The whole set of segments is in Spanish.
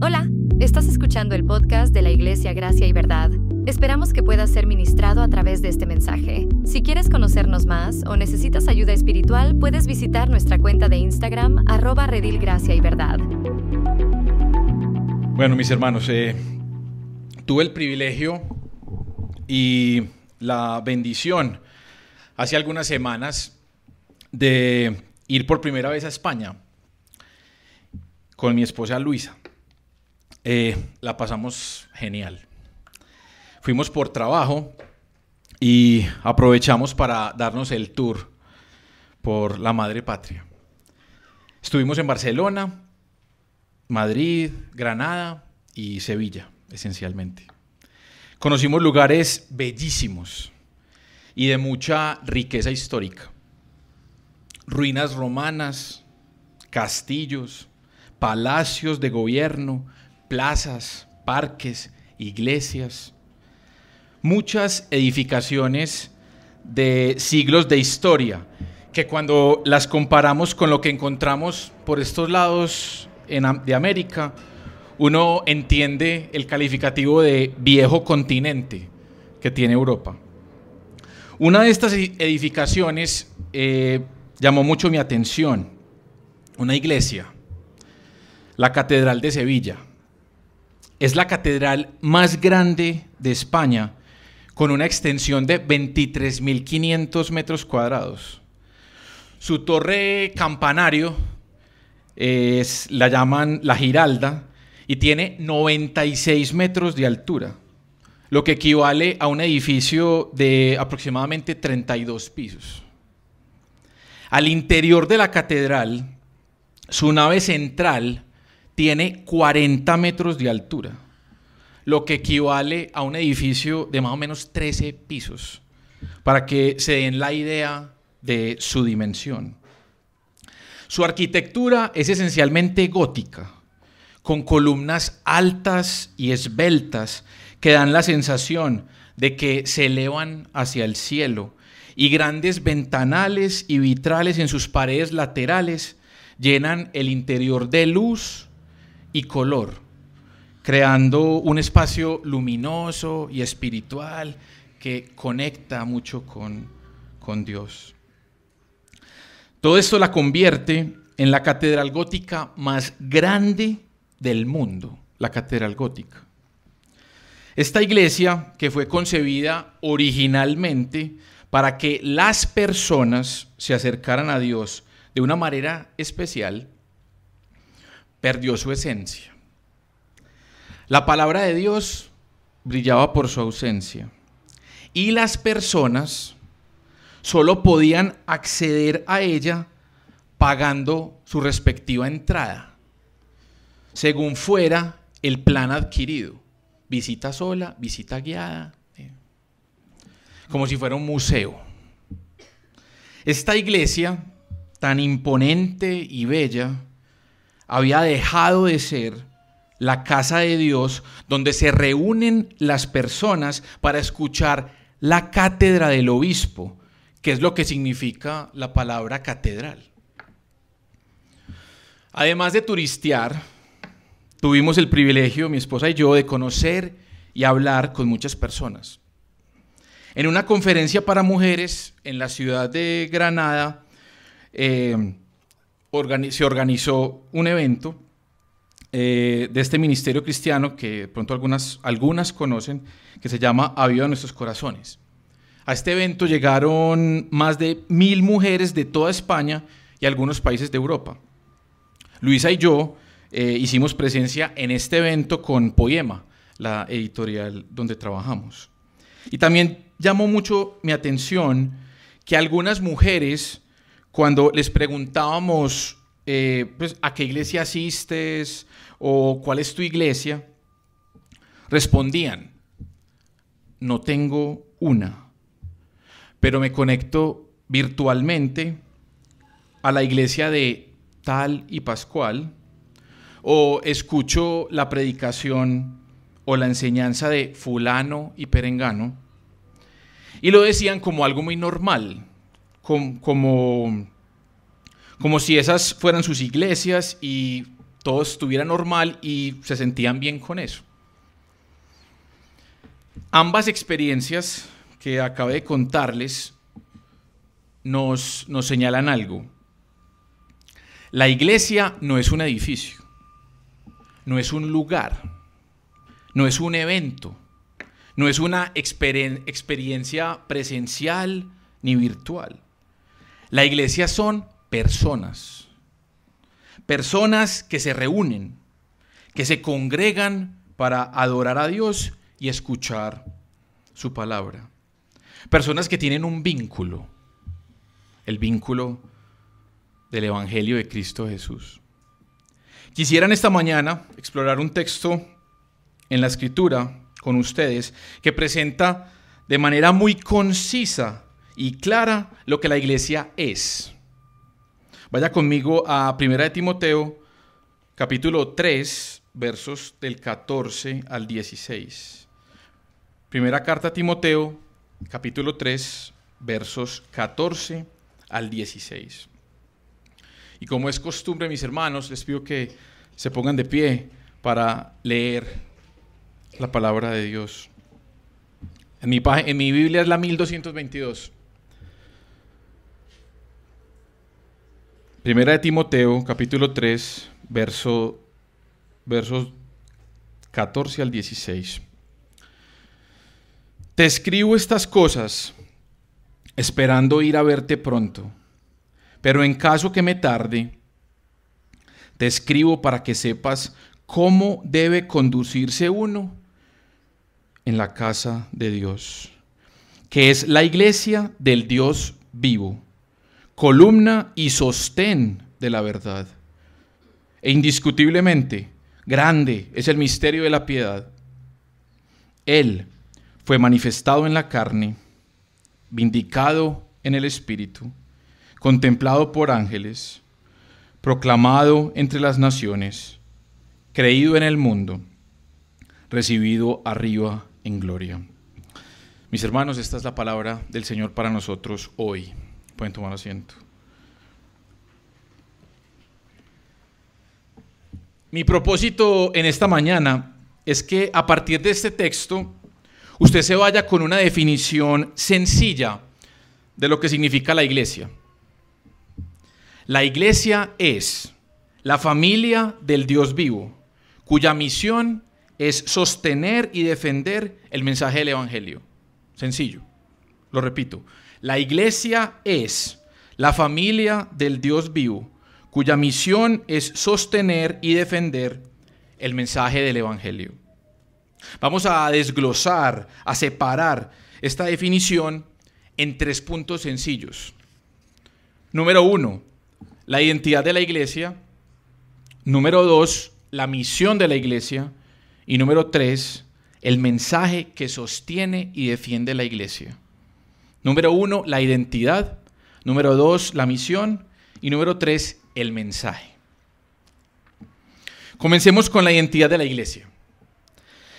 Hola, estás escuchando el podcast de la Iglesia Gracia y Verdad. Esperamos que puedas ser ministrado a través de este mensaje. Si quieres conocernos más o necesitas ayuda espiritual, puedes visitar nuestra cuenta de Instagram, @redilgraciayverdad. Bueno, mis hermanos, tuve el privilegio y la bendición hace algunas semanas de ir por primera vez a España con mi esposa Luisa. La pasamos genial. Fuimos por trabajo y aprovechamos para darnos el tour por la madre patria. Estuvimos en Barcelona, Madrid, Granada y Sevilla, esencialmente. Conocimos lugares bellísimos y de mucha riqueza histórica. Ruinas romanas, castillos, palacios de gobierno, plazas, parques, iglesias, muchas edificaciones de siglos de historia que cuando las comparamos con lo que encontramos por estos lados de América, uno entiende el calificativo de viejo continente que tiene Europa. Una de estas edificaciones llamó mucho mi atención, una iglesia, la Catedral de Sevilla. Es la catedral más grande de España, con una extensión de 23.500 metros cuadrados. Su torre campanario la llaman la Giralda y tiene 96 metros de altura, lo que equivale a un edificio de aproximadamente 32 pisos. Al interior de la catedral, su nave central tiene 40 metros de altura, lo que equivale a un edificio de más o menos 13 pisos, para que se den la idea de su dimensión. Su arquitectura es esencialmente gótica, con columnas altas y esbeltas que dan la sensación de que se elevan hacia el cielo, y grandes ventanales y vitrales en sus paredes laterales llenan el interior de luz y color, creando un espacio luminoso y espiritual que conecta mucho con Dios. Todo esto la convierte en la catedral gótica más grande del mundo, la Catedral Gótica. Esta iglesia, que fue concebida originalmente para que las personas se acercaran a Dios de una manera especial, perdió su esencia. La palabra de Dios brillaba por su ausencia y las personas solo podían acceder a ella pagando su respectiva entrada, según fuera el plan adquirido: visita sola, visita guiada, como si fuera un museo. Esta iglesia, tan imponente y bella, había dejado de ser la casa de Dios donde se reúnen las personas para escuchar la cátedra del obispo, que es lo que significa la palabra catedral. Además de turistear, tuvimos el privilegio, mi esposa y yo, de conocer y hablar con muchas personas. En una conferencia para mujeres en la ciudad de Granada, se organizó un evento de este ministerio cristiano que de pronto algunas conocen, que se llama Aviva Nuestros Corazones. A este evento llegaron más de 1.000 mujeres de toda España y algunos países de Europa. Luisa y yo hicimos presencia en este evento con Poema, la editorial donde trabajamos. Y también llamó mucho mi atención que algunas mujeres, cuando les preguntábamos pues, ¿a qué iglesia asistes? ¿O cuál es tu iglesia? Respondían: no tengo una, pero me conecto virtualmente a la iglesia de tal y pascual, o escucho la predicación o la enseñanza de fulano y perengano, y lo decían como algo muy normal, como si esas fueran sus iglesias y todo estuviera normal y se sentían bien con eso. Ambas experiencias que acabé de contarles nos señalan algo. La iglesia no es un edificio, no es un lugar, no es un evento, no es una experiencia presencial ni virtual. La iglesia son personas, personas que se reúnen, que se congregan para adorar a Dios y escuchar su palabra. Personas que tienen un vínculo, el vínculo del Evangelio de Cristo Jesús. Quisiera en esta mañana explorar un texto en la Escritura con ustedes que presenta de manera muy concisa y clara lo que la iglesia es. Vaya conmigo a 1 Timoteo, capítulo 3, versos del 14 al 16. Primera carta a Timoteo, capítulo 3, versos 14 al 16. Y como es costumbre, mis hermanos, les pido que se pongan de pie para leer la palabra de Dios. En mi Biblia es la 1222. Primera de Timoteo, capítulo 3, versos 14 al 16. Te escribo estas cosas esperando ir a verte pronto, pero en caso que me tarde, te escribo para que sepas cómo debe conducirse uno en la casa de Dios, que es la iglesia del Dios vivo, columna y sostén de la verdad. E indiscutiblemente, grande es el misterio de la piedad. Él fue manifestado en la carne, vindicado en el Espíritu, contemplado por ángeles, proclamado entre las naciones, creído en el mundo, recibido arriba en gloria. Mis hermanos, esta es la palabra del Señor para nosotros hoy. Pueden tomar asiento. Mi propósito en esta mañana es que a partir de este texto usted se vaya con una definición sencilla de lo que significa la iglesia. La iglesia es la familia del Dios vivo, cuya misión es sostener y defender el mensaje del Evangelio. Sencillo, lo repito. La iglesia es la familia del Dios vivo, cuya misión es sostener y defender el mensaje del Evangelio. Vamos a desglosar, a separar esta definición en 3 puntos sencillos. Número 1, la identidad de la iglesia. Número 2, la misión de la iglesia. Y número 3, el mensaje que sostiene y defiende la iglesia. Número 1, la identidad. Número 2, la misión. Y número 3, el mensaje. Comencemos con la identidad de la iglesia.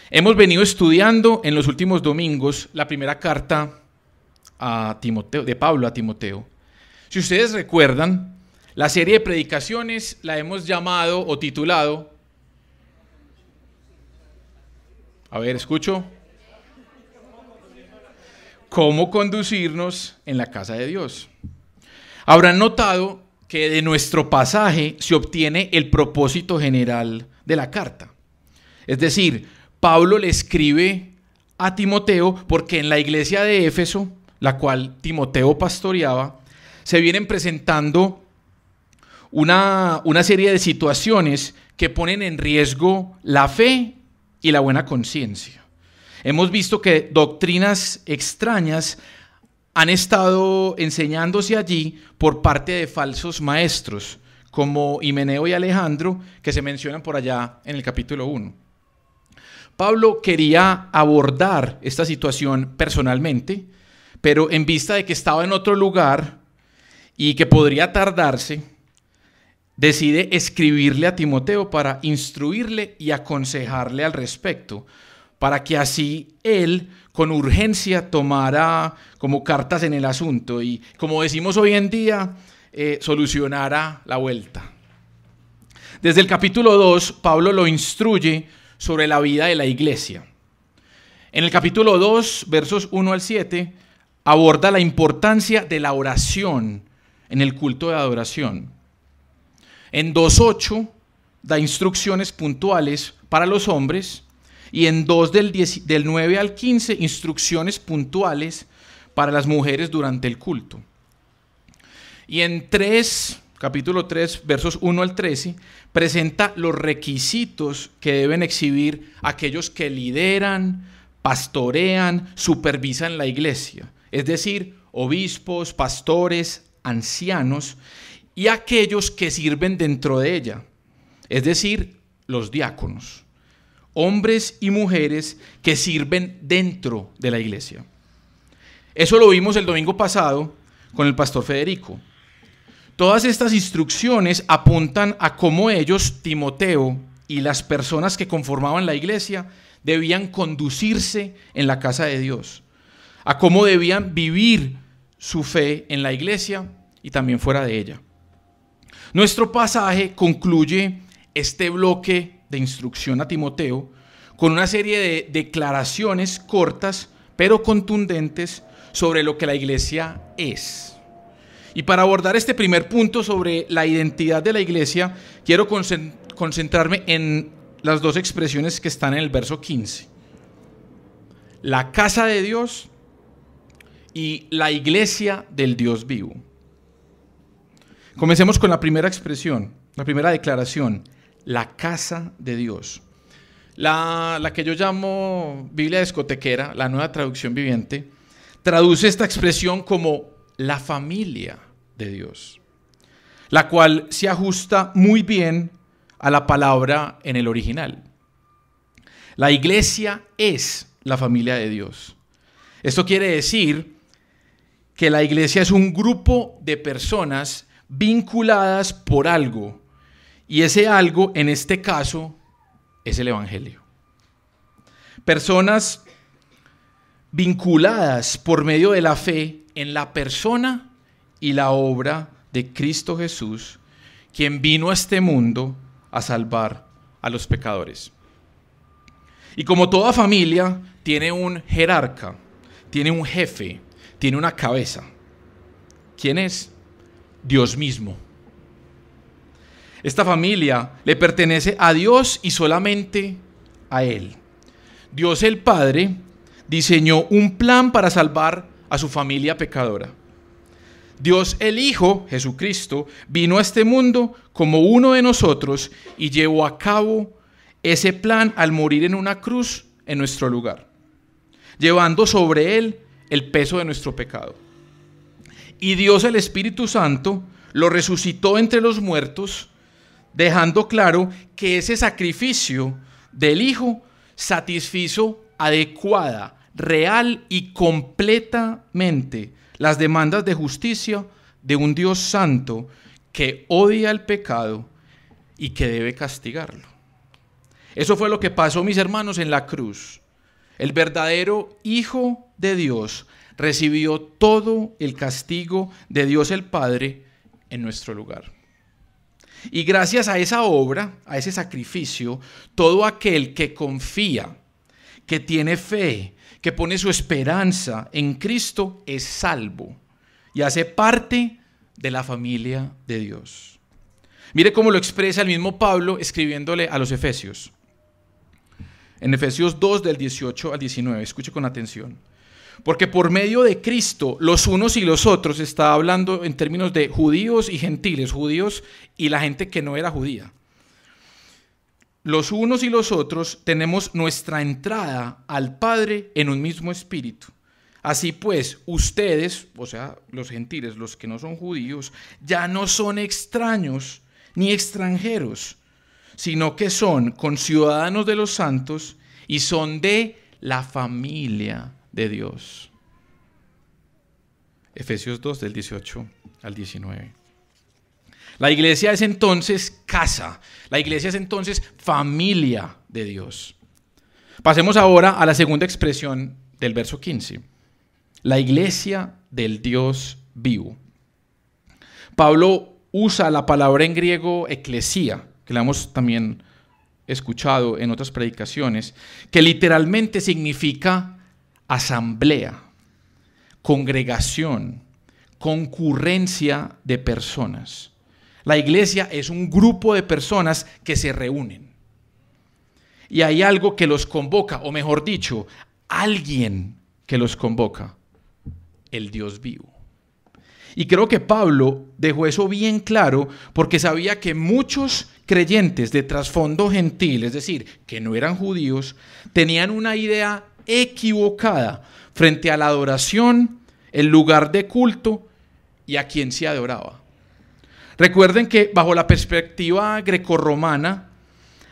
Hemos venido estudiando en los últimos domingos la primera carta a Timoteo, de Pablo a Timoteo. Si ustedes recuerdan, la serie de predicaciones la hemos llamado o titulado, a ver, escucho, ¿cómo conducirnos en la casa de Dios? Habrán notado que de nuestro pasaje se obtiene el propósito general de la carta. Es decir, Pablo le escribe a Timoteo porque en la iglesia de Éfeso, la cual Timoteo pastoreaba, se vienen presentando una serie de situaciones que ponen en riesgo la fe y la buena conciencia. Hemos visto que doctrinas extrañas han estado enseñándose allí por parte de falsos maestros, como Himeneo y Alejandro, que se mencionan por allá en el capítulo 1. Pablo quería abordar esta situación personalmente, pero en vista de que estaba en otro lugar y que podría tardarse, decide escribirle a Timoteo para instruirle y aconsejarle al respecto, para que así él con urgencia tomara como cartas en el asunto y, como decimos hoy en día, solucionara la vuelta. Desde el capítulo 2, Pablo lo instruye sobre la vida de la iglesia. En el capítulo 2, versos 1 al 7, aborda la importancia de la oración en el culto de adoración. En 2.8 da instrucciones puntuales para los hombres y en 2 del 9 al 15 instrucciones puntuales para las mujeres durante el culto. Y en capítulo 3, versos 1 al 13, presenta los requisitos que deben exhibir aquellos que lideran, pastorean, supervisan la iglesia, es decir, obispos, pastores, ancianos y aquellos que sirven dentro de ella, es decir, los diáconos, hombres y mujeres que sirven dentro de la iglesia. Eso lo vimos el domingo pasado con el pastor Federico. Todas estas instrucciones apuntan a cómo ellos, Timoteo y las personas que conformaban la iglesia, debían conducirse en la casa de Dios, a cómo debían vivir su fe en la iglesia y también fuera de ella. Nuestro pasaje concluye este bloque de instrucción a Timoteo con una serie de declaraciones cortas pero contundentes sobre lo que la iglesia es. Y para abordar este primer punto sobre la identidad de la iglesia, quiero concentrarme en las dos expresiones que están en el verso 15. La casa de Dios y la iglesia del Dios vivo. Comencemos con la primera expresión, la primera declaración, la casa de Dios. La que yo llamo Biblia discotequera, la Nueva Traducción Viviente, traduce esta expresión como la familia de Dios, la cual se ajusta muy bien a la palabra en el original. La iglesia es la familia de Dios. Esto quiere decir que la iglesia es un grupo de personas vinculadas por algo, y ese algo, en este caso, es el Evangelio. Personas vinculadas por medio de la fe en la persona y la obra de Cristo Jesús, quien vino a este mundo a salvar a los pecadores. Y como toda familia, tiene un jerarca, tiene un jefe, tiene una cabeza. ¿Quién es? Dios mismo. Esta familia le pertenece a Dios y solamente a Él. Dios el Padre diseñó un plan para salvar a su familia pecadora. Dios el Hijo, Jesucristo, vino a este mundo como uno de nosotros y llevó a cabo ese plan al morir en una cruz en nuestro lugar, llevando sobre Él el peso de nuestro pecado. Y Dios el Espíritu Santo lo resucitó entre los muertos, dejando claro que ese sacrificio del Hijo satisfizo adecuada, real y completamente las demandas de justicia de un Dios santo que odia el pecado y que debe castigarlo. Eso fue lo que pasó, mis hermanos, en la cruz. El verdadero Hijo de Dios recibió todo el castigo de Dios el Padre en nuestro lugar. Y gracias a esa obra, a ese sacrificio, todo aquel que confía, que tiene fe, que pone su esperanza en Cristo es salvo y hace parte de la familia de Dios. Mire cómo lo expresa el mismo Pablo escribiéndole a los Efesios. En Efesios 2 del 18 al 19, escuche con atención. Porque por medio de Cristo, los unos y los otros, está hablando en términos de judíos y gentiles, judíos y la gente que no era judía. Los unos y los otros tenemos nuestra entrada al Padre en un mismo espíritu. Así pues, ustedes, o sea, los gentiles, los que no son judíos, ya no son extraños ni extranjeros, sino que son conciudadanos de los santos y son de la familia de Dios. Efesios 2 del 18 al 19. La iglesia es entonces casa, la iglesia es entonces familia de Dios. Pasemos ahora a la segunda expresión del verso 15. La iglesia del Dios vivo. Pablo usa la palabra en griego eclesía, que la hemos también escuchado en otras predicaciones, que literalmente significa asamblea, congregación, concurrencia de personas. La iglesia es un grupo de personas que se reúnen. Y hay algo que los convoca, o mejor dicho, alguien que los convoca, el Dios vivo. Y creo que Pablo dejó eso bien claro porque sabía que muchos creyentes de trasfondo gentil, es decir, que no eran judíos, tenían una idea equivocada frente a la adoración, el lugar de culto y a quien se adoraba. Recuerden que bajo la perspectiva grecorromana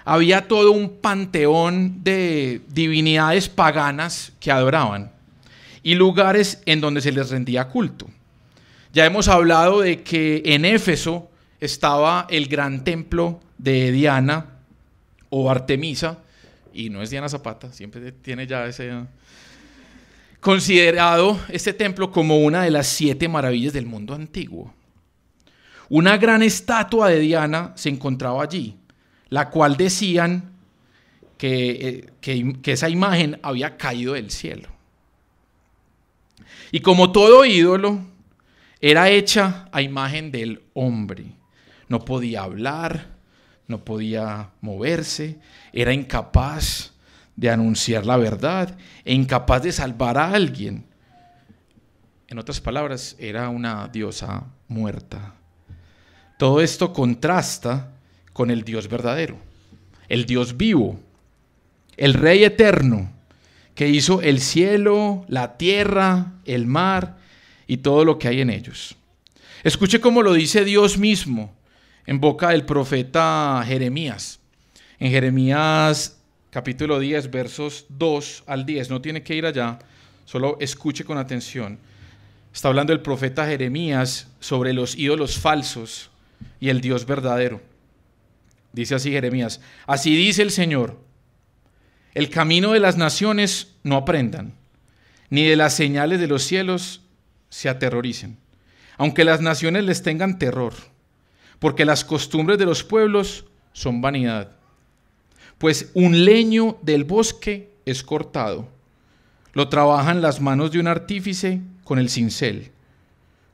había todo un panteón de divinidades paganas que adoraban y lugares en donde se les rendía culto. Ya hemos hablado de que en Éfeso estaba el gran templo de Diana o Artemisa, y no es Diana Zapata, siempre tiene ya ese... Considerado este templo como una de las 7 maravillas del mundo antiguo. Una gran estatua de Diana se encontraba allí, la cual decían que esa imagen había caído del cielo. Y como todo ídolo, era hecha a imagen del hombre. No podía hablar, no podía moverse, era incapaz de anunciar la verdad e incapaz de salvar a alguien. En otras palabras, era una diosa muerta. Todo esto contrasta con el Dios verdadero, el Dios vivo, el Rey eterno, que hizo el cielo, la tierra, el mar y todo lo que hay en ellos. Escuche cómo lo dice Dios mismo en boca del profeta Jeremías. En Jeremías capítulo 10, versos 2 al 10, no tiene que ir allá, solo escuche con atención. Está hablando el profeta Jeremías sobre los ídolos falsos y el Dios verdadero. Dice así Jeremías: así dice el Señor, el camino de las naciones no aprendan, ni de las señales de los cielos se aterroricen, aunque las naciones les tengan terror, porque las costumbres de los pueblos son vanidad. Pues un leño del bosque es cortado, lo trabajan las manos de un artífice con el cincel,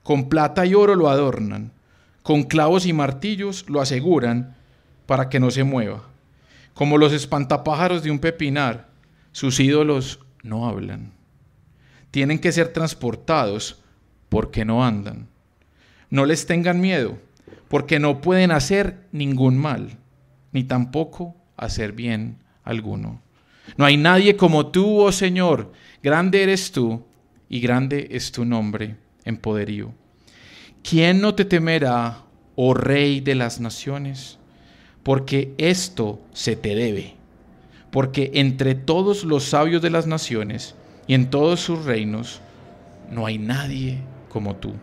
con plata y oro lo adornan, con clavos y martillos lo aseguran para que no se mueva. Como los espantapájaros de un pepinar, sus ídolos no hablan. Tienen que ser transportados porque no andan. No les tengan miedo, porque no pueden hacer ningún mal, ni tampoco hacer bien alguno. No hay nadie como tú, oh Señor, grande eres tú y grande es tu nombre en poderío. ¿Quién no te temerá, oh Rey de las naciones? Porque esto se te debe, porque entre todos los sabios de las naciones y en todos sus reinos no hay nadie como tú.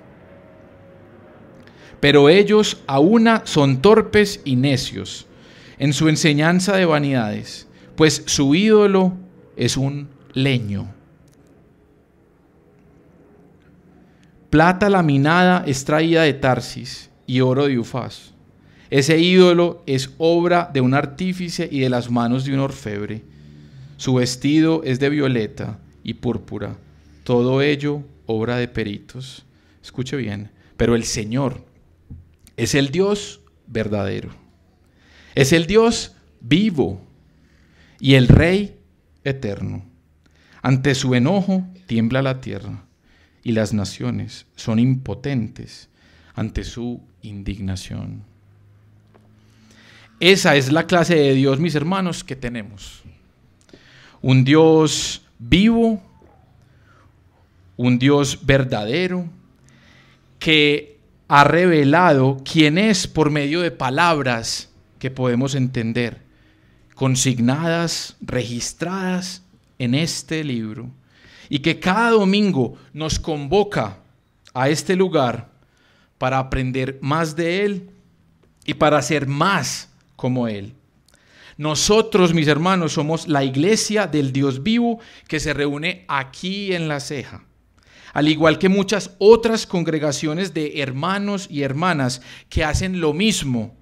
Pero ellos a una son torpes y necios en su enseñanza de vanidades, pues su ídolo es un leño. Plata laminada es traída de Tarsis y oro de Ufaz. Ese ídolo es obra de un artífice y de las manos de un orfebre. Su vestido es de violeta y púrpura, todo ello obra de peritos. Escuche bien, pero el Señor es el Dios verdadero. Es el Dios vivo y el Rey eterno. Ante su enojo tiembla la tierra y las naciones son impotentes ante su indignación. Esa es la clase de Dios, mis hermanos, que tenemos. Un Dios vivo, un Dios verdadero, que ha revelado quién es por medio de palabras que podemos entender, consignadas, registradas en este libro, y que cada domingo nos convoca a este lugar para aprender más de Él y para ser más como Él. Nosotros, mis hermanos, somos la iglesia del Dios vivo que se reúne aquí en La Ceja, al igual que muchas otras congregaciones de hermanos y hermanas que hacen lo mismo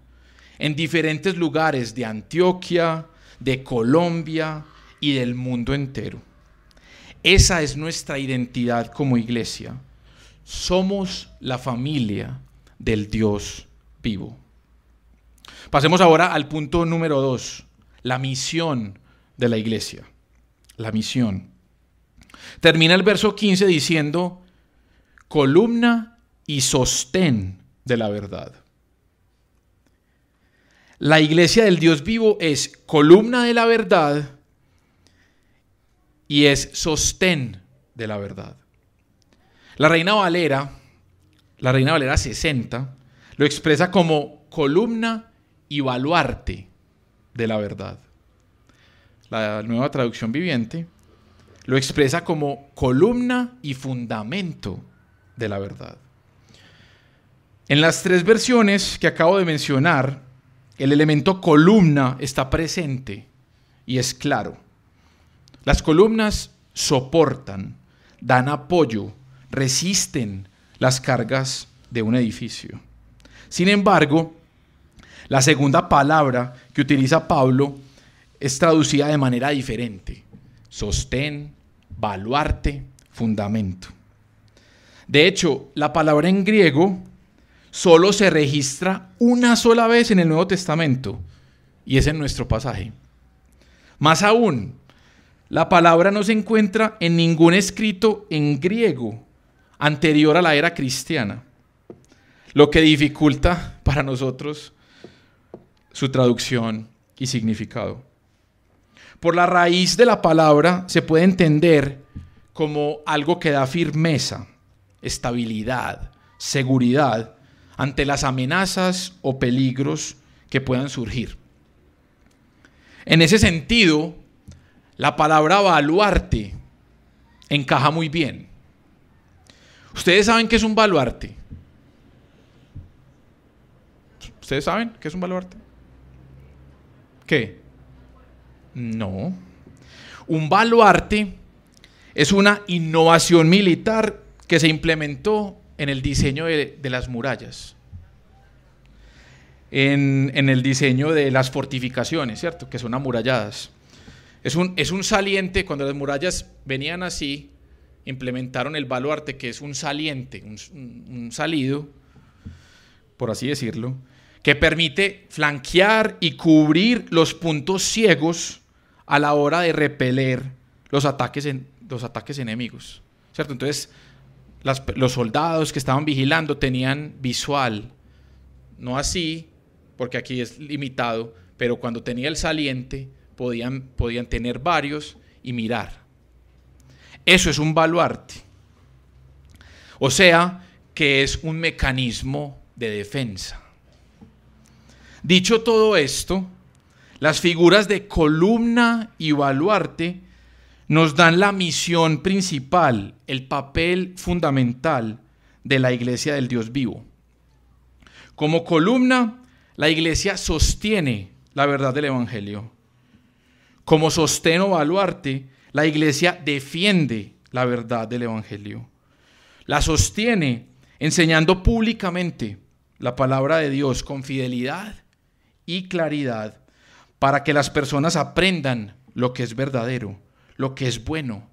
en diferentes lugares de Antioquia, de Colombia y del mundo entero. Esa es nuestra identidad como iglesia. Somos la familia del Dios vivo. Pasemos ahora al punto número 2, la misión de la iglesia. La misión. Termina el verso 15 diciendo, columna y sostén de la verdad. La iglesia del Dios vivo es columna de la verdad y es sostén de la verdad. La Reina Valera 60, lo expresa como columna y baluarte de la verdad. La Nueva Traducción Viviente lo expresa como columna y fundamento de la verdad. En las 3 versiones que acabo de mencionar, el elemento columna está presente y es claro. Las columnas soportan, dan apoyo, resisten las cargas de un edificio. Sin embargo, la segunda palabra que utiliza Pablo es traducida de manera diferente. Sostén, baluarte, fundamento. De hecho, la palabra en griego solo se registra una sola vez en el Nuevo Testamento y es en nuestro pasaje. Más aún, la palabra no se encuentra en ningún escrito en griego anterior a la era cristiana, lo que dificulta para nosotros su traducción y significado. Por la raíz de la palabra se puede entender como algo que da firmeza, estabilidad, seguridad ante las amenazas o peligros que puedan surgir. En ese sentido, la palabra baluarte encaja muy bien. ¿Ustedes saben qué es un baluarte? ¿Ustedes saben qué es un baluarte? ¿Qué? No. Un baluarte es una innovación militar que se implementó en el diseño de las murallas, en el diseño de las fortificaciones, ¿cierto? Que son amuralladas. Es un saliente. Cuando las murallas venían así, implementaron el baluarte, que es un saliente, un salido, por así decirlo, que permite flanquear y cubrir los puntos ciegos a la hora de repeler los ataques enemigos, ¿cierto? Entonces, los soldados que estaban vigilando tenían visual, no así, porque aquí es limitado, pero cuando tenía el saliente podían tener varios y mirar. Eso es un baluarte. O sea, que es un mecanismo de defensa. Dicho todo esto, las figuras de columna y baluarte nos dan la misión principal, el papel fundamental de la iglesia del Dios vivo. Como columna, la iglesia sostiene la verdad del evangelio. Como sostén o baluarte, la iglesia defiende la verdad del evangelio. La sostiene enseñando públicamente la palabra de Dios con fidelidad y claridad para que las personas aprendan lo que es verdadero, lo que es bueno,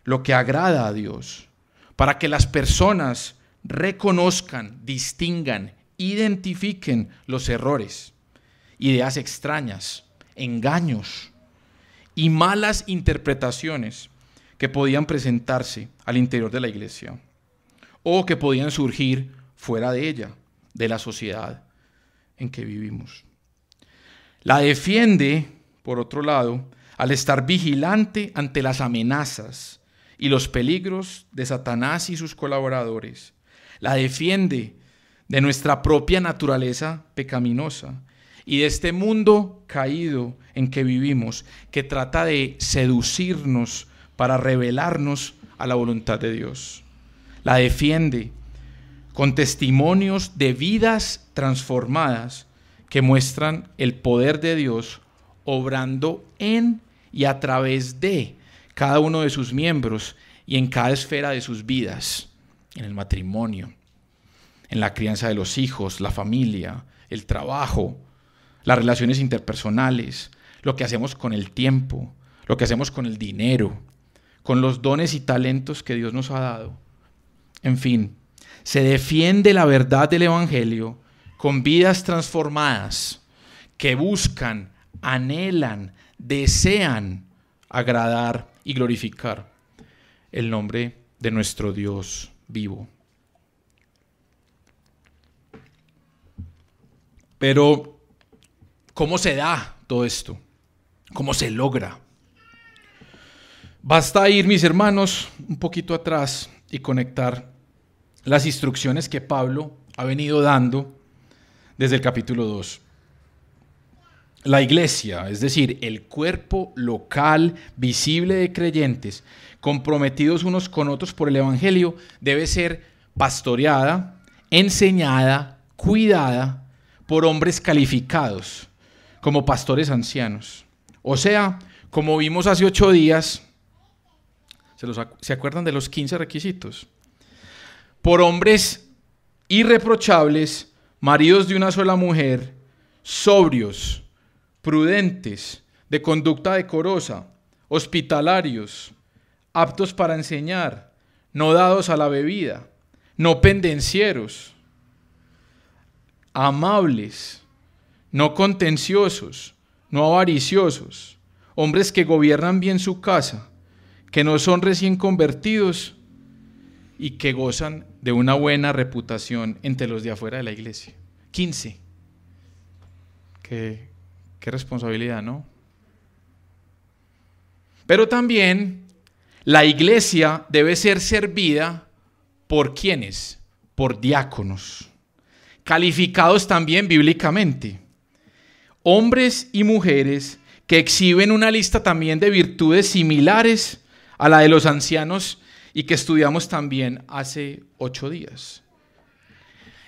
lo que agrada a Dios, para que las personas reconozcan, distingan, identifiquen los errores, ideas extrañas, engaños y malas interpretaciones que podían presentarse al interior de la iglesia o que podían surgir fuera de ella, de la sociedad en que vivimos. La defiende, por otro lado, al estar vigilante ante las amenazas y los peligros de Satanás y sus colaboradores. La defiende de nuestra propia naturaleza pecaminosa y de este mundo caído en que vivimos, que trata de seducirnos para revelarnos a la voluntad de Dios. La defiende con testimonios de vidas transformadas que muestran el poder de Dios obrando en y a través de cada uno de sus miembros y en cada esfera de sus vidas, en el matrimonio, en la crianza de los hijos, la familia, el trabajo, las relaciones interpersonales, lo que hacemos con el tiempo, lo que hacemos con el dinero, con los dones y talentos que Dios nos ha dado. En fin, se defiende la verdad del Evangelio con vidas transformadas que buscan, anhelan, desean agradar y glorificar el nombre de nuestro Dios vivo. Pero, ¿cómo se da todo esto? ¿Cómo se logra? Basta ir, mis hermanos, un poquito atrás y conectar las instrucciones que Pablo ha venido dando desde el capítulo 2. La iglesia, es decir, el cuerpo local, visible de creyentes, comprometidos unos con otros por el Evangelio, debe ser pastoreada, enseñada, cuidada por hombres calificados, como pastores ancianos. O sea, como vimos hace 8 días, ¿se acuerdan de los 15 requisitos? Por hombres irreprochables, maridos de una sola mujer, sobrios, prudentes, de conducta decorosa, hospitalarios, aptos para enseñar, no dados a la bebida, no pendencieros, amables, no contenciosos, no avariciosos, hombres que gobiernan bien su casa, que no son recién convertidos y que gozan de una buena reputación entre los de afuera de la iglesia. 15. Qué responsabilidad, ¿no? Pero también la iglesia debe ser servida por ¿quiénes? Por diáconos, calificados también bíblicamente. Hombres y mujeres que exhiben una lista también de virtudes similares a la de los ancianos y que estudiamos también hace 8 días.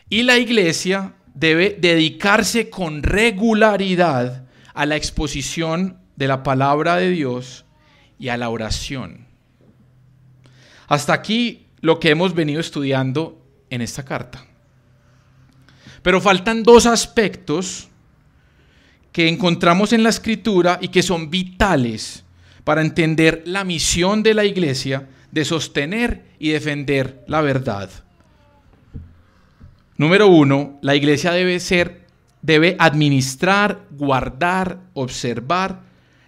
Y la iglesia debe dedicarse con regularidad a la exposición de la palabra de Dios y a la oración. Hasta aquí lo que hemos venido estudiando en esta carta. Pero faltan 2 aspectos que encontramos en la Escritura y que son vitales para entender la misión de la iglesia de sostener y defender la verdad. Número 1, la iglesia debe administrar, guardar, observar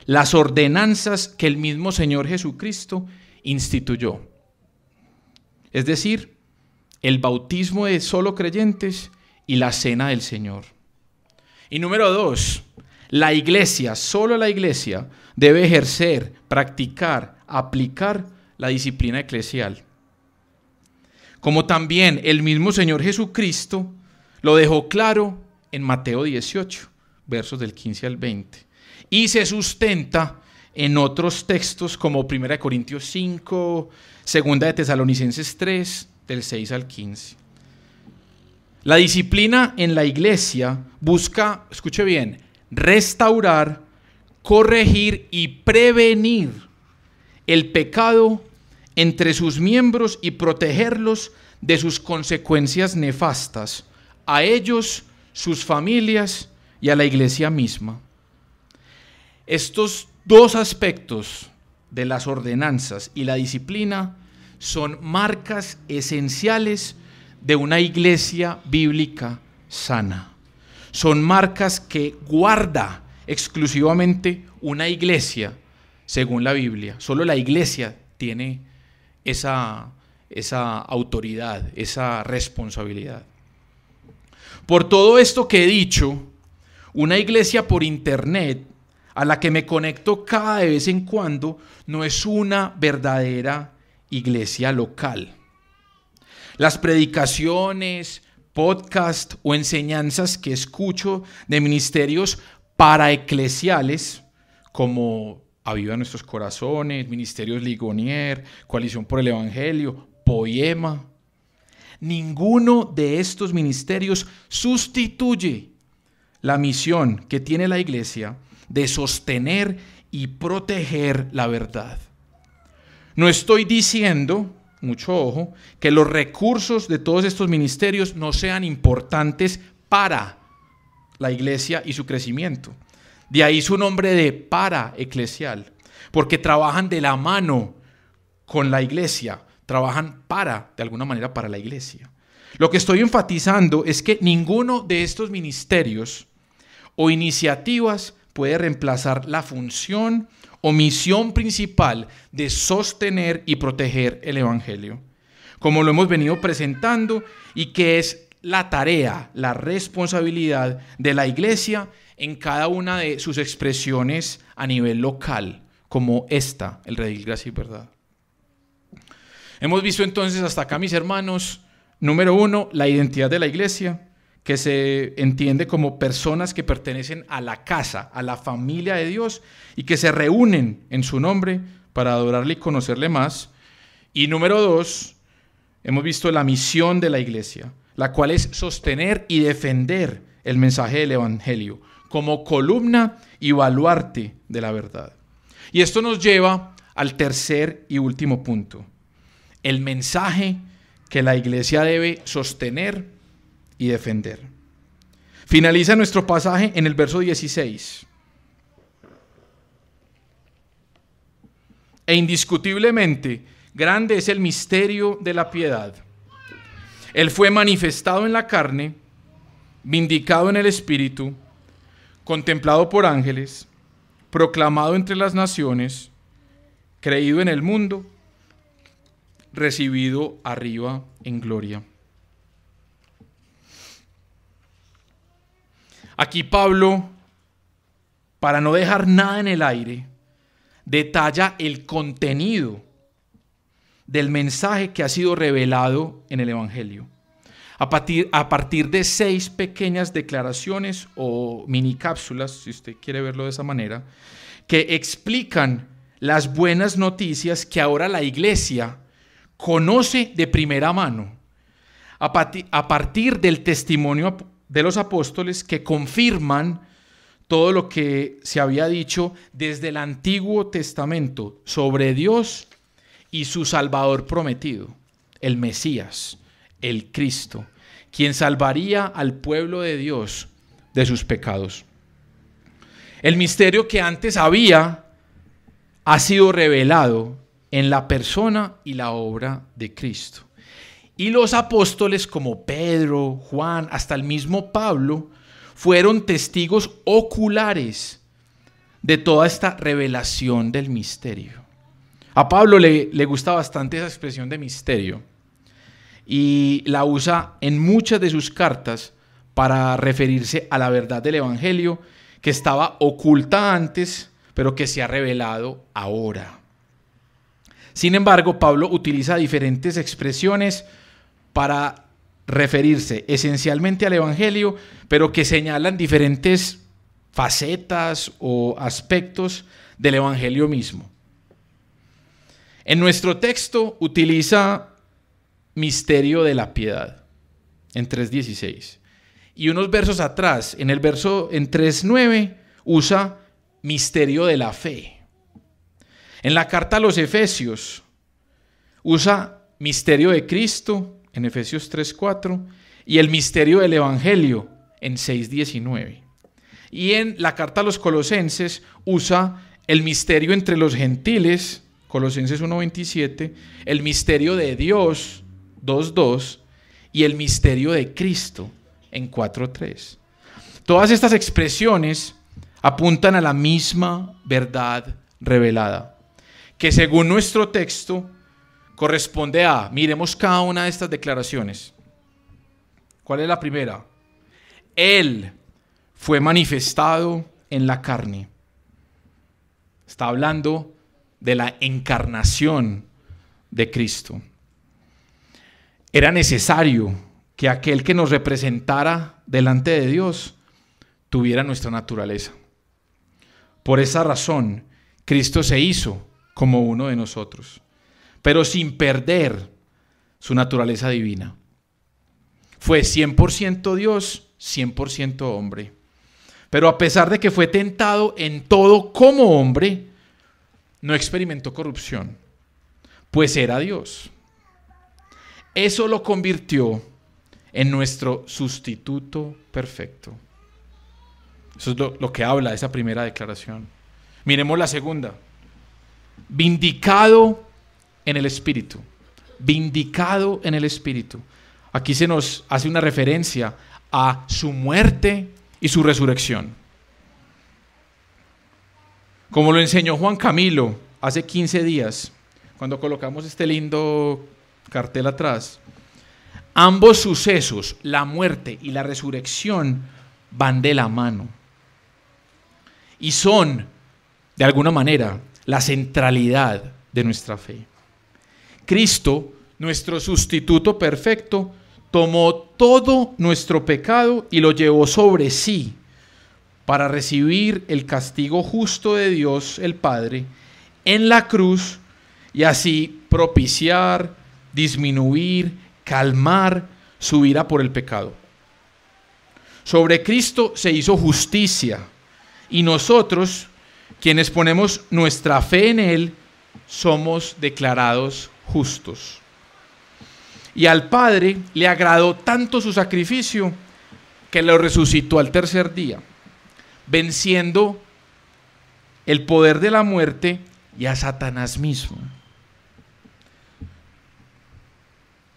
las ordenanzas que el mismo Señor Jesucristo instituyó. Es decir, el bautismo de solo creyentes y la cena del Señor. Y número 2, la iglesia, solo la iglesia, debe ejercer, practicar, aplicar la disciplina eclesial. Como también el mismo Señor Jesucristo lo dejó claro en Mateo 18, versos del 15 al 20. Y se sustenta en otros textos como 1 Corintios 5, 2 de Tesalonicenses 3, del 6 al 15. La disciplina en la iglesia busca, escuche bien, restaurar, corregir y prevenir el pecado entre sus miembros y protegerlos de sus consecuencias nefastas, a ellos, sus familias y a la iglesia misma. Estos 2 aspectos de las ordenanzas y la disciplina son marcas esenciales de una iglesia bíblica sana. Son marcas que guarda exclusivamente una iglesia según la Biblia. Solo la iglesia tiene esa autoridad, esa responsabilidad. Por todo esto que he dicho, una iglesia por internet a la que me conecto cada de vez en cuando no es una verdadera iglesia local. Las predicaciones, podcast o enseñanzas que escucho de ministerios paraeclesiales como Aviva Nuestros Corazones, Ministerios Ligonier, Coalición por el Evangelio, Poema, ninguno de estos ministerios sustituye la misión que tiene la iglesia de sostener y proteger la verdad. No estoy diciendo, mucho ojo, que los recursos de todos estos ministerios no sean importantes para la iglesia y su crecimiento. De ahí su nombre de paraeclesial, porque trabajan de la mano con la iglesia, trabajan de alguna manera para la iglesia. Lo que estoy enfatizando es que ninguno de estos ministerios o iniciativas puede reemplazar la función o misión principal de sostener y proteger el evangelio, como lo hemos venido presentando, y que es la tarea, la responsabilidad de la iglesia en cada una de sus expresiones a nivel local, como esta, el Redil Gracia y Verdad. Hemos visto entonces hasta acá, mis hermanos, número 1, la identidad de la iglesia, que se entiende como personas que pertenecen a la casa, a la familia de Dios, y que se reúnen en su nombre para adorarle y conocerle más. Y número 2, hemos visto la misión de la iglesia, la cual es sostener y defender el mensaje del evangelio como columna y baluarte de la verdad. Y esto nos lleva al tercer y último punto: el mensaje que la iglesia debe sostener y defender. Finaliza nuestro pasaje en el verso 16. E indiscutiblemente grande es el misterio de la piedad. Él fue manifestado en la carne, vindicado en el Espíritu, contemplado por ángeles, proclamado entre las naciones, creído en el mundo, recibido arriba en gloria. Aquí Pablo, para no dejar nada en el aire, detalla el contenido del mensaje que ha sido revelado en el Evangelio. A partir de 6 pequeñas declaraciones o mini cápsulas, si usted quiere verlo de esa manera, que explican las buenas noticias que ahora la iglesia conoce de primera mano, a partir del testimonio de los apóstoles, que confirman todo lo que se había dicho desde el Antiguo Testamento sobre Dios y su Salvador prometido, el Mesías, el Cristo, quien salvaría al pueblo de Dios de sus pecados. El misterio que antes había ha sido revelado en la persona y la obra de Cristo. Y los apóstoles como Pedro, Juan, hasta el mismo Pablo, fueron testigos oculares de toda esta revelación del misterio. A Pablo le gusta bastante esa expresión de misterio y la usa en muchas de sus cartas para referirse a la verdad del evangelio que estaba oculta antes, pero que se ha revelado ahora. Sin embargo, Pablo utiliza diferentes expresiones para referirse esencialmente al evangelio, pero que señalan diferentes facetas o aspectos del evangelio mismo. En nuestro texto utiliza misterio de la piedad en 3:16, y unos versos atrás, en 3:9, usa misterio de la fe. En la carta a los Efesios usa misterio de Cristo en Efesios 3:4 y el misterio del evangelio en 6:19. Y en la carta a los Colosenses usa el misterio entre los gentiles, Colosenses 1:27, el misterio de Dios, 2:2, y el misterio de Cristo, en 4:3. Todas estas expresiones apuntan a la misma verdad revelada, que según nuestro texto corresponde a, miremos cada una de estas declaraciones. ¿Cuál es la primera? Él fue manifestado en la carne. Está hablando de la encarnación de Cristo. Era necesario que aquel que nos representara delante de Dios tuviera nuestra naturaleza. Por esa razón, Cristo se hizo como uno de nosotros, pero sin perder su naturaleza divina. Fue 100% Dios, 100% hombre. Pero a pesar de que fue tentado en todo como hombre, no experimentó corrupción, pues era Dios. Eso lo convirtió en nuestro sustituto perfecto. Eso es lo que habla esa primera declaración. Miremos la segunda. Vindicado en el Espíritu. Vindicado en el Espíritu. Aquí se nos hace una referencia a su muerte y su resurrección. Como lo enseñó Juan Camilo hace 15 días, cuando colocamos este lindo cartel atrás, ambos sucesos, la muerte y la resurrección, van de la mano. Y son, de alguna manera, la centralidad de nuestra fe. Cristo, nuestro sustituto perfecto, tomó todo nuestro pecado y lo llevó sobre sí para recibir el castigo justo de Dios el Padre en la cruz y así propiciar, disminuir, calmar su ira por el pecado. Sobre Cristo se hizo justicia y nosotros, quienes ponemos nuestra fe en Él, somos declarados justos. Y al Padre le agradó tanto su sacrificio que lo resucitó al tercer día, venciendo el poder de la muerte y a Satanás mismo.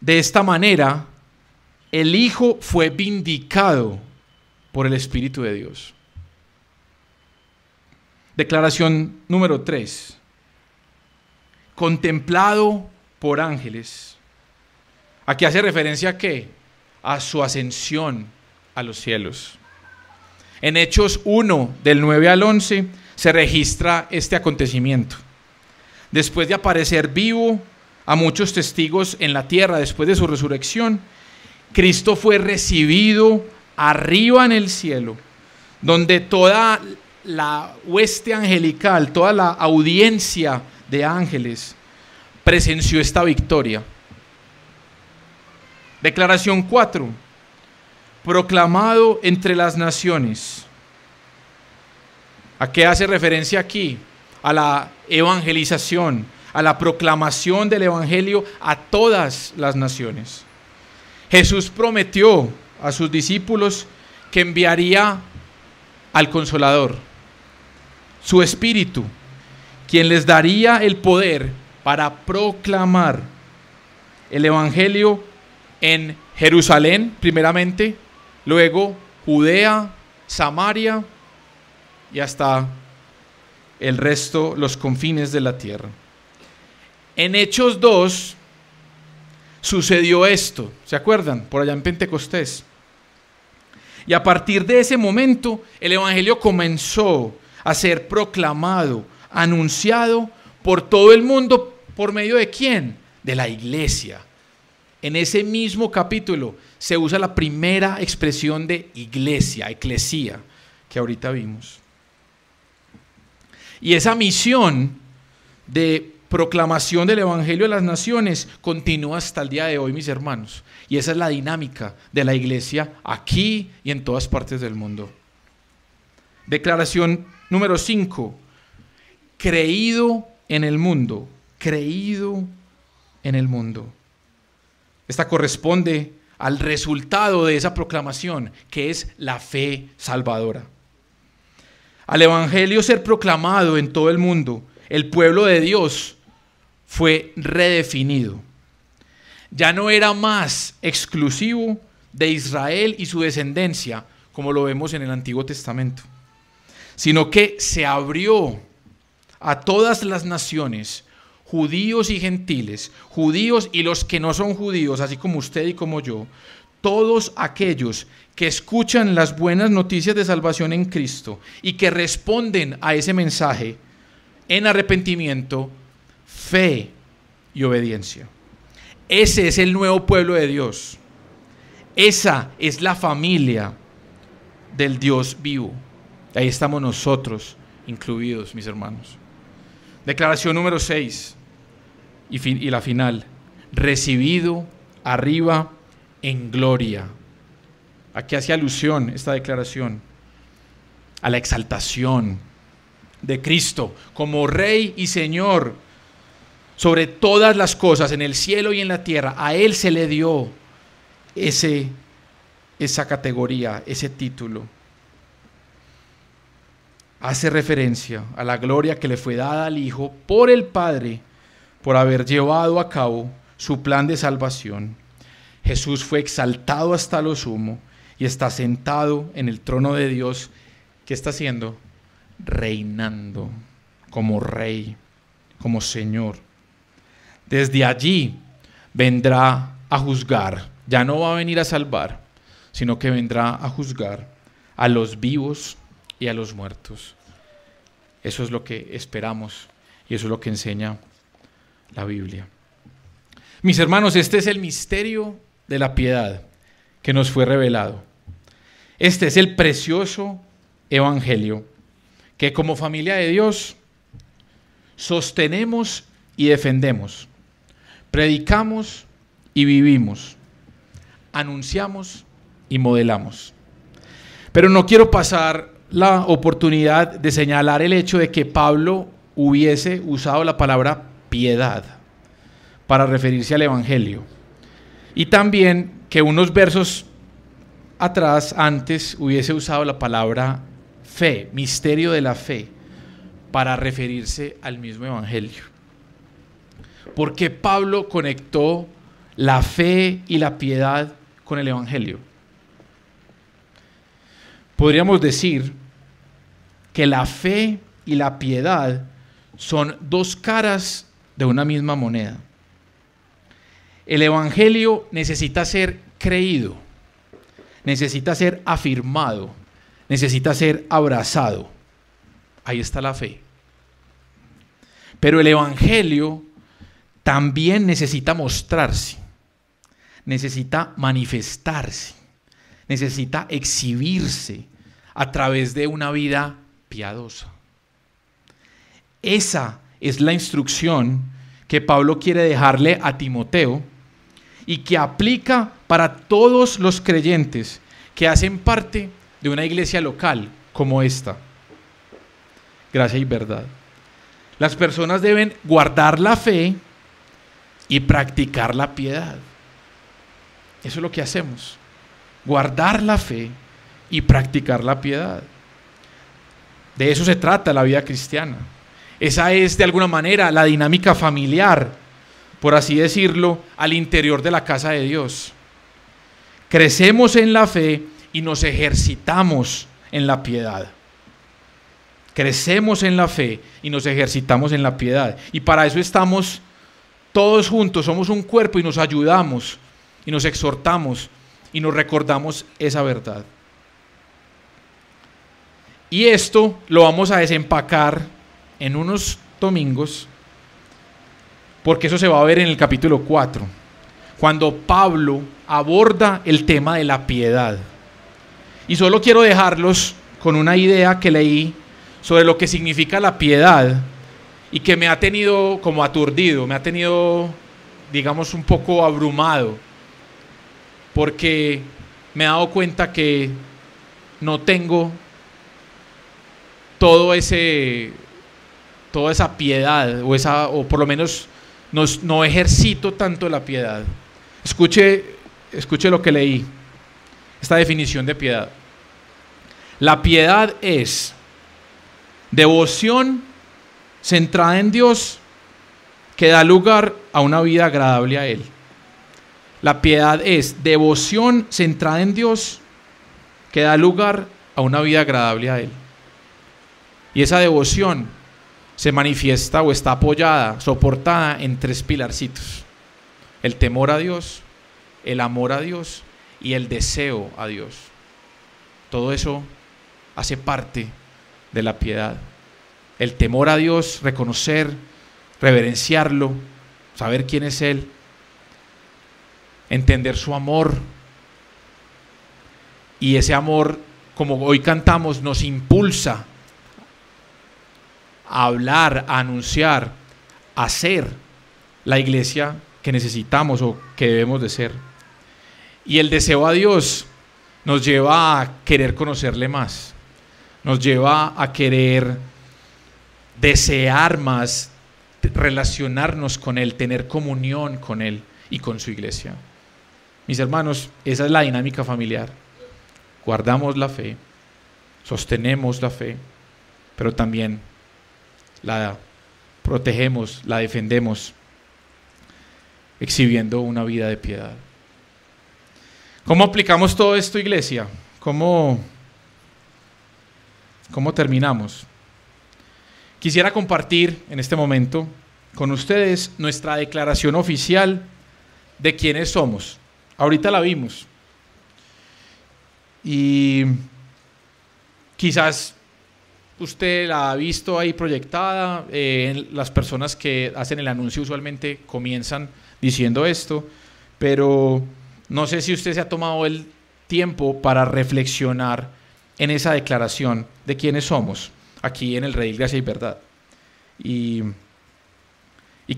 De esta manera, el Hijo fue vindicado por el Espíritu de Dios. Declaración número 3. Contemplado por ángeles. Aquí hace referencia ¿a qué? A su ascensión a los cielos. En Hechos 1, del 9 al 11, se registra este acontecimiento. Después de aparecer vivo a muchos testigos en la tierra después de su resurrección, Cristo fue recibido arriba en el cielo, donde toda la hueste angelical, toda la audiencia de ángeles presenció esta victoria. Declaración 4. Proclamado entre las naciones. ¿A qué hace referencia aquí? A la evangelización, a la proclamación del evangelio a todas las naciones. Jesús prometió a sus discípulos que enviaría al Consolador, su Espíritu, quien les daría el poder para proclamar el evangelio en Jerusalén primeramente, luego Judea, Samaria y hasta el resto, los confines de la tierra. En Hechos 2 sucedió esto, ¿se acuerdan? Por allá en Pentecostés. Y a partir de ese momento, el evangelio comenzó a ser proclamado, anunciado por todo el mundo. ¿Por medio de quién? De la iglesia. En ese mismo capítulo se usa la primera expresión de iglesia, eclesía, que ahorita vimos. Y esa misión de proclamación del evangelio a las naciones continúa hasta el día de hoy, mis hermanos. Y esa es la dinámica de la iglesia aquí y en todas partes del mundo. Declaración número 5. Creído en el mundo. Creído en el mundo. Esta corresponde al resultado de esa proclamación, que es la fe salvadora. Al evangelio ser proclamado en todo el mundo, el pueblo de Dios fue redefinido. Ya no era más exclusivo de Israel y su descendencia, como lo vemos en el Antiguo Testamento, sino que se abrió a todas las naciones, judíos y gentiles, judíos y los que no son judíos, así como usted y como yo, todos aquellos que escuchan las buenas noticias de salvación en Cristo y que responden a ese mensaje en arrepentimiento, fe y obediencia. Ese es el nuevo pueblo de Dios. Esa es la familia del Dios vivo. Ahí estamos nosotros incluidos, mis hermanos. Declaración número 6 y la final. Recibido arriba en gloria. Aquí hace alusión esta declaración a la exaltación de Cristo como Rey y Señor sobre todas las cosas en el cielo y en la tierra. A Él se le dio esa categoría, ese título. hace referencia a la gloria que le fue dada al Hijo por el Padre, por haber llevado a cabo su plan de salvación. Jesús fue exaltado hasta lo sumo y está sentado en el trono de Dios. ¿Qué está haciendo? Reinando como Rey, como Señor. Desde allí vendrá a juzgar. Ya no va a venir a salvar, sino que vendrá a juzgar a los vivos y a los muertos. Eso es lo que esperamos y eso es lo que enseña la Biblia. Mis hermanos, este es el misterio de la piedad que nos fue revelado. Este es el precioso evangelio que como familia de Dios sostenemos y defendemos, predicamos y vivimos, anunciamos y modelamos. Pero no quiero pasar la oportunidad de señalar el hecho de que Pablo hubiese usado la palabra piedad para referirse al evangelio, y también que unos versos atrás, antes, hubiese usado la palabra fe, misterio de la fe, para referirse al mismo evangelio. ¿Por qué Pablo conectó la fe y la piedad con el evangelio? Podríamos decir que la fe y la piedad son dos caras de una misma moneda. El evangelio necesita ser creído, necesita ser afirmado, necesita ser abrazado. Ahí está la fe. Pero el evangelio también necesita mostrarse, necesita manifestarse, necesita exhibirse a través de una vida piadosa. Esa es la instrucción que Pablo quiere dejarle a Timoteo y que aplica para todos los creyentes que hacen parte de una iglesia local como esta. Gracia y verdad. Las personas deben guardar la fe y practicar la piedad. Eso es lo que hacemos. Guardar la fe y practicar la piedad. De eso se trata la vida cristiana. Esa es de alguna manera la dinámica familiar, por así decirlo, al interior de la casa de Dios. Crecemos en la fe y nos ejercitamos en la piedad. Crecemos en la fe y nos ejercitamos en la piedad. Y para eso estamos todos juntos, somos un cuerpo y nos ayudamos y nos exhortamos y nos recordamos esa verdad. Y esto lo vamos a desempacar en unos domingos, porque eso se va a ver en el capítulo 4, cuando Pablo aborda el tema de la piedad. Y solo quiero dejarlos con una idea que leí sobre lo que significa la piedad y que me ha tenido como aturdido, me ha tenido, digamos, un poco abrumado, porque me he dado cuenta que no tengo toda esa piedad, o por lo menos no ejercito tanto la piedad. Escuche lo que leí, esta definición de piedad. La piedad es devoción centrada en Dios que da lugar a una vida agradable a Él. La piedad es devoción centrada en Dios que da lugar a una vida agradable a Él. Y esa devoción se manifiesta o está apoyada, soportada en tres pilarcitos: el temor a Dios, el amor a Dios y el deseo a Dios. Todo eso hace parte de la piedad. El temor a Dios, reconocer, reverenciarlo, saber quién es Él, entender su amor. Y ese amor, como hoy cantamos, nos impulsa a hablar, a anunciar, a ser la iglesia que necesitamos o que debemos de ser. Y el deseo a Dios nos lleva a querer conocerle más, nos lleva a querer desear más, relacionarnos con Él, tener comunión con Él y con su iglesia. Mis hermanos, esa es la dinámica familiar. Guardamos la fe, sostenemos la fe, pero también la protegemos, la defendemos, exhibiendo una vida de piedad. ¿Cómo aplicamos todo esto, iglesia? ¿Cómo terminamos? Quisiera compartir en este momento con ustedes nuestra declaración oficial de quiénes somos. Ahorita la vimos. Y quizás usted la ha visto ahí proyectada. Las personas que hacen el anuncio usualmente comienzan diciendo esto, pero no sé si usted se ha tomado el tiempo para reflexionar en esa declaración de quiénes somos aquí en el Redil Gracia y Verdad. Y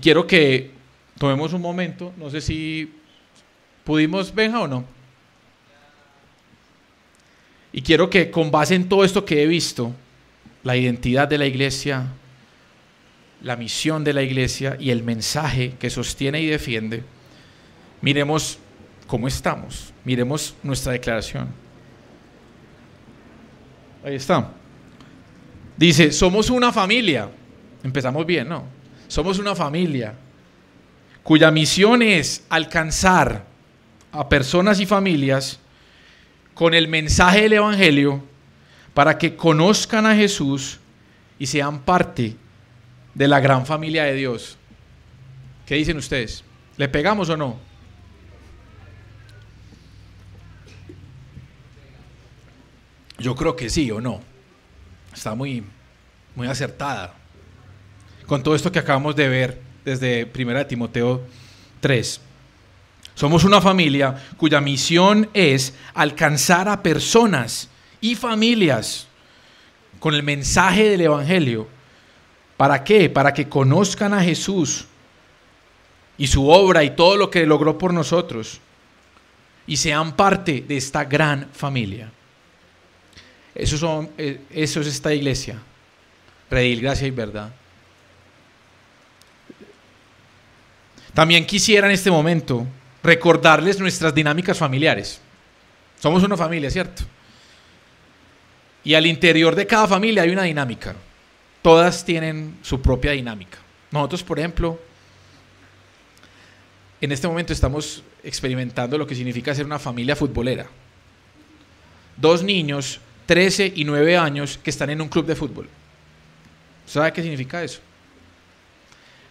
quiero que tomemos un momento, no sé si pudimos, Benja, o no. Y quiero que con base en todo esto que he visto, la identidad de la iglesia, la misión de la iglesia y el mensaje que sostiene y defiende, miremos cómo estamos, miremos nuestra declaración. Ahí está. Dice, somos una familia. Empezamos bien, ¿no? Somos una familia cuya misión es alcanzar a personas y familias con el mensaje del Evangelio para que conozcan a Jesús y sean parte de la gran familia de Dios. ¿Qué dicen ustedes? ¿Le pegamos o no? Yo creo que sí o no. Está muy acertada con todo esto que acabamos de ver desde 1 Timoteo 3. Somos una familia cuya misión es alcanzar a personas y familias con el mensaje del Evangelio. ¿Para qué? Para que conozcan a Jesús y su obra y todo lo que logró por nosotros y sean parte de esta gran familia. Eso es esta iglesia, Redil Gracia y Verdad. También quisiera en este momento recordarles nuestras dinámicas familiares. Somos una familia, ¿cierto? Y al interior de cada familia hay una dinámica. Todas tienen su propia dinámica. Nosotros, por ejemplo, en este momento estamos experimentando lo que significa ser una familia futbolera. 2 niños, 13 y 9 años, que están en un club de fútbol. ¿Sabe qué significa eso?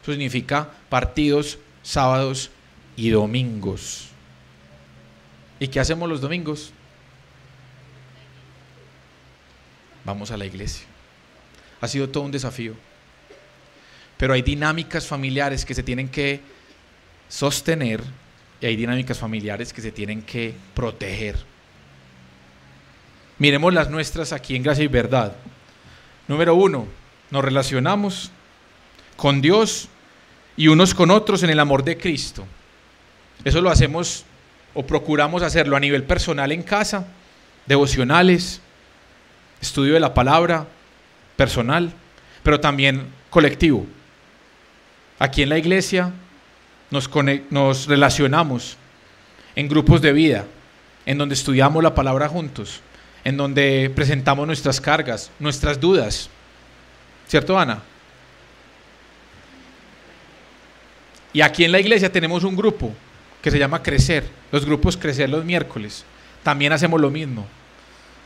Eso significa partidos sábados y domingos. ¿Y qué hacemos los domingos? Vamos a la iglesia. Ha sido todo un desafío. Pero hay dinámicas familiares que se tienen que sostener y hay dinámicas familiares que se tienen que proteger. Miremos las nuestras aquí en Gracia y Verdad. Número 1, nos relacionamos con Dios y unos con otros en el amor de Cristo. Eso lo hacemos o procuramos hacerlo a nivel personal en casa, devocionales, estudio de la palabra personal, pero también colectivo. Aquí en la iglesia nos relacionamos en grupos de vida, en donde estudiamos la palabra juntos, en donde presentamos nuestras cargas, nuestras dudas. ¿Cierto, Ana? Y aquí en la iglesia tenemos un grupo que se llama Crecer, los grupos Crecer los miércoles. También hacemos lo mismo.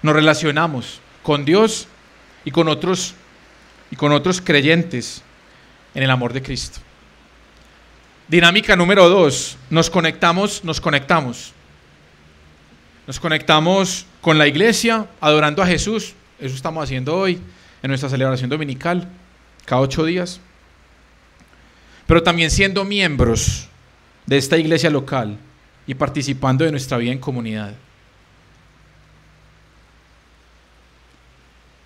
Nos relacionamos con Dios y con otros creyentes en el amor de Cristo. Dinámica número 2, nos conectamos con la iglesia, adorando a Jesús. Eso estamos haciendo hoy en nuestra celebración dominical, cada 8 días. Pero también siendo miembros de esta iglesia local y participando de nuestra vida en comunidad.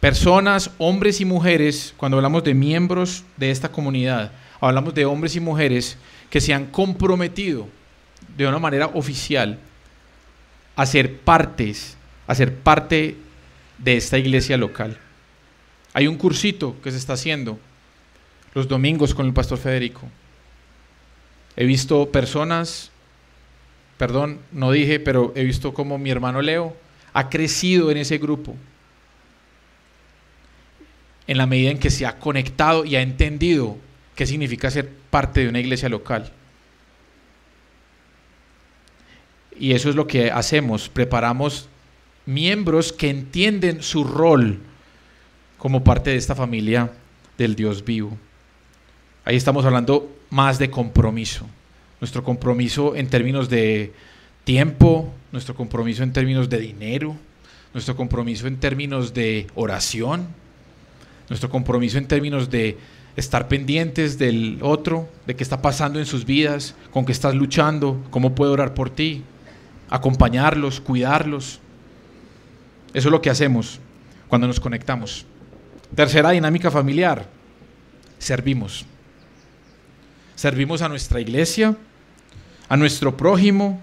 Personas, hombres y mujeres, cuando hablamos de miembros de esta comunidad, hablamos de hombres y mujeres que se han comprometido de una manera oficial a ser parte de esta iglesia local. Hay un cursito que se está haciendo los domingos con el pastor Federico. He visto personas, no dije, pero he visto cómo mi hermano Leo ha crecido en ese grupo. en la medida en que se ha conectado y ha entendido qué significa ser parte de una iglesia local. Y eso es lo que hacemos, preparamos miembros que entienden su rol como parte de esta familia del Dios vivo. Ahí estamos hablando más de compromiso. Nuestro compromiso en términos de tiempo, nuestro compromiso en términos de dinero, nuestro compromiso en términos de oración, nuestro compromiso en términos de estar pendientes del otro, de qué está pasando en sus vidas, con qué estás luchando, cómo puedo orar por ti, acompañarlos, cuidarlos. Eso es lo que hacemos cuando nos conectamos. Tercera dinámica familiar, servimos. Servimos a nuestra iglesia, a nuestro prójimo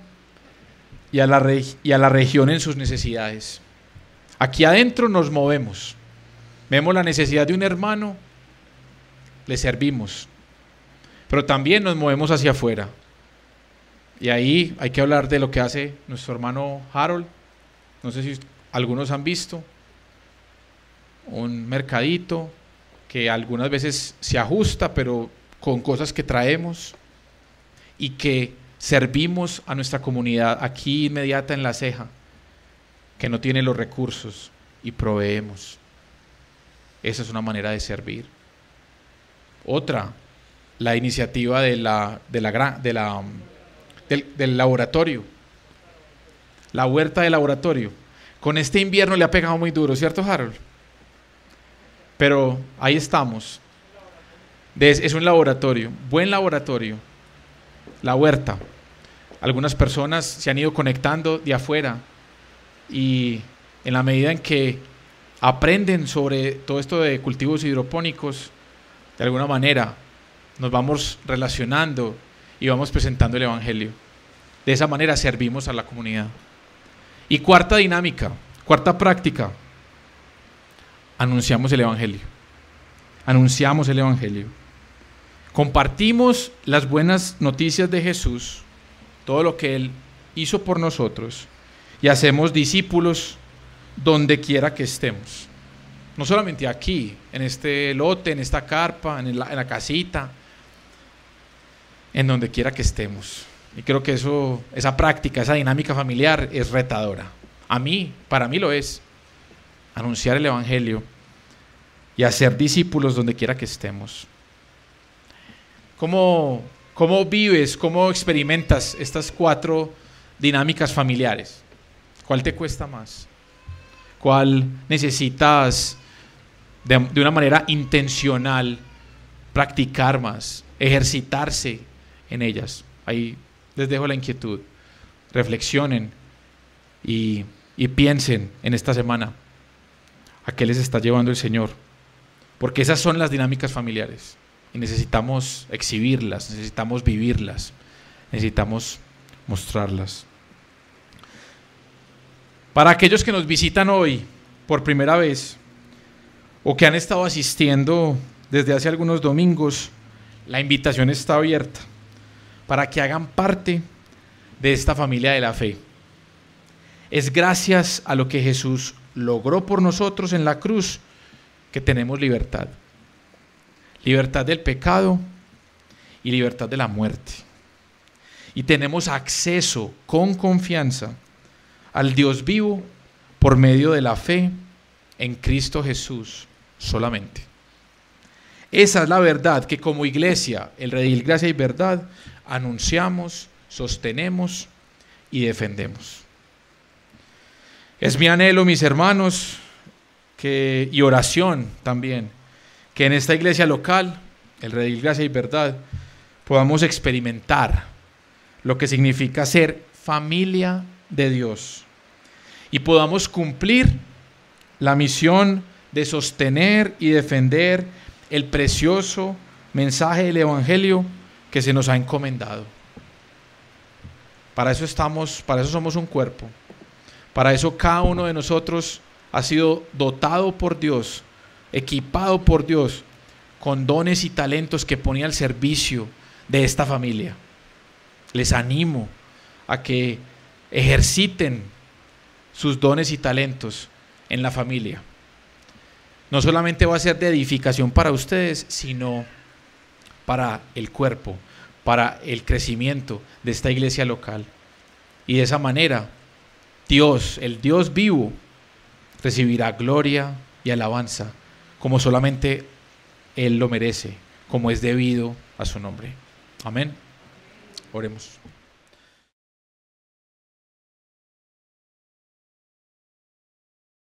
y a la región en sus necesidades. Aquí adentro nos movemos. Vemos la necesidad de un hermano, le servimos. Pero también nos movemos hacia afuera. Y ahí hay que hablar de lo que hace nuestro hermano Harold. No sé si algunos han visto. Un mercadito que algunas veces se ajusta, pero con cosas que traemos y que servimos a nuestra comunidad aquí inmediata en La Ceja, que no tiene los recursos, y proveemos. Esa es una manera de servir. Otra, la iniciativa del laboratorio, la huerta de laboratorio. Con este invierno le ha pegado muy duro, ¿cierto, Harold? Pero ahí estamos. Es un laboratorio, buen laboratorio. La huerta. Algunas personas se han ido conectando de afuera y en la medida en que aprenden sobre todo esto de cultivos hidropónicos, de alguna manera nos vamos relacionando y vamos presentando el Evangelio. De esa manera servimos a la comunidad. Y cuarta dinámica, cuarta práctica, anunciamos el Evangelio. Anunciamos el Evangelio. Compartimos las buenas noticias de Jesús, todo lo que Él hizo por nosotros, y hacemos discípulos donde quiera que estemos. No solamente aquí, en este lote, en esta carpa, en la casita, en donde quiera que estemos. Y creo que esa práctica, esa dinámica familiar es retadora. Para mí lo es. Anunciar el Evangelio y hacer discípulos donde quiera que estemos. ¿Cómo vives, cómo experimentas estas 4 dinámicas familiares? ¿Cuál te cuesta más? ¿Cuál necesitas de una manera intencional practicar más, ejercitarse en ellas? Ahí les dejo la inquietud. Reflexionen y piensen en esta semana a qué les está llevando el Señor. Porque esas son las dinámicas familiares. Y necesitamos exhibirlas, necesitamos vivirlas, necesitamos mostrarlas. Para aquellos que nos visitan hoy por primera vez o que han estado asistiendo desde hace algunos domingos, la invitación está abierta para que hagan parte de esta familia de la fe. Es gracias a lo que Jesús logró por nosotros en la cruz que tenemos libertad. Libertad del pecado y libertad de la muerte. Y tenemos acceso con confianza al Dios vivo por medio de la fe en Cristo Jesús solamente. Esa es la verdad que como iglesia, el Redil Gracia y Verdad, anunciamos, sostenemos y defendemos. Es mi anhelo, mis hermanos, y oración también, que en esta iglesia local, el Redil Gracia y Verdad, podamos experimentar lo que significa ser familia de Dios y podamos cumplir la misión de sostener y defender el precioso mensaje del Evangelio que se nos ha encomendado. Para eso estamos, para eso somos un cuerpo. Para eso cada uno de nosotros ha sido dotado por Dios, equipado por Dios, con dones y talentos que pone al servicio de esta familia. Les animo a que ejerciten sus dones y talentos en la familia. no solamente va a ser de edificación para ustedes, sino para el cuerpo, para el crecimiento de esta iglesia local. Y de esa manera, Dios, el Dios vivo, recibirá gloria y alabanza como solamente Él lo merece, como es debido a su nombre. Amén. Oremos.